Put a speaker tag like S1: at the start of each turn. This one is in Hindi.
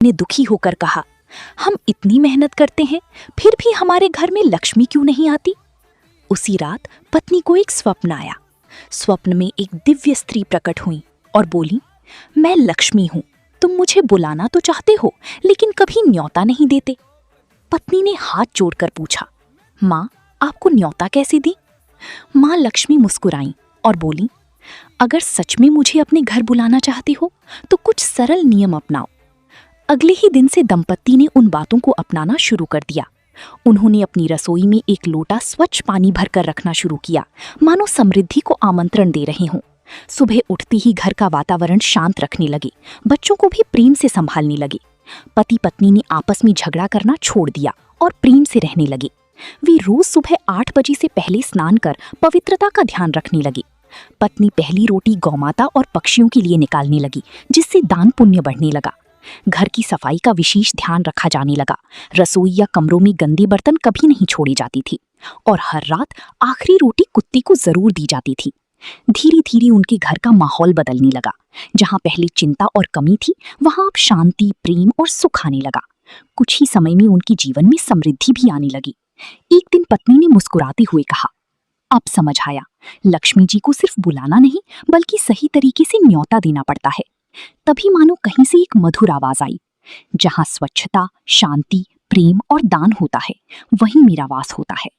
S1: ने दुखी होकर कहा, हम इतनी मेहनत करते हैं, फिर भी हमारे घर में लक्ष्मी क्यों नहीं आती? उसी रात पत्नी को एक स्वप्न आया। स्वप्न में एक दिव्य स्त्री प्रकट हुई और बोली, मैं लक्ष्मी हूँ, तुम मुझे बुलाना तो चाहते हो लेकिन कभी न्योता नहीं देते। पत्नी ने हाथ जोड़कर पूछा, माँ आपको न्योता कैसे दी? माँ लक्ष्मी मुस्कुराई और बोली, अगर सच में मुझे अपने घर बुलाना चाहते हो तो कुछ सरल नियम अपनाओ। अगले ही दिन से दंपत्ति ने उन बातों को अपनाना शुरू कर दिया। उन्होंने अपनी रसोई में एक लोटा स्वच्छ पानी भरकर रखना शुरू किया, मानो समृद्धि को आमंत्रण दे रहे हों। सुबह उठते ही घर का वातावरण शांत रखने लगे, बच्चों को भी प्रेम से संभालने लगे। पति पत्नी ने आपस में झगड़ा करना छोड़ दिया और प्रेम से रहने लगे। वे रोज सुबह 8 बजे से पहले स्नान कर पवित्रता का ध्यान रखने लगे। पत्नी पहली रोटी गौमाता और पक्षियों के लिए निकालने लगी, जिससे दान पुण्य बढ़ने लगा। घर की सफाई का विशेष ध्यान रखा जाने लगा। रसोई या कमरों में गंदे बर्तन कभी नहीं छोड़ी जाती थी और हर रात आखिरी रोटी कुत्ते को जरूर दी जाती थी। धीरे धीरे उनके घर का माहौल बदलने लगा। जहां पहले चिंता और कमी थी, वहां अब शांति, प्रेम और सुख आने लगा। कुछ ही समय में उनके जीवन में समृद्धि भी आने लगी। एक दिन पत्नी ने मुस्कुराते हुए कहा, अब समझ आया, लक्ष्मी जी को सिर्फ बुलाना नहीं बल्कि सही तरीके से न्योता देना पड़ता है। तभी मानो कहीं से एक मधुर आवाज आई, जहां स्वच्छता, शांति, प्रेम और दान होता है, वहीं मेरा वास होता है।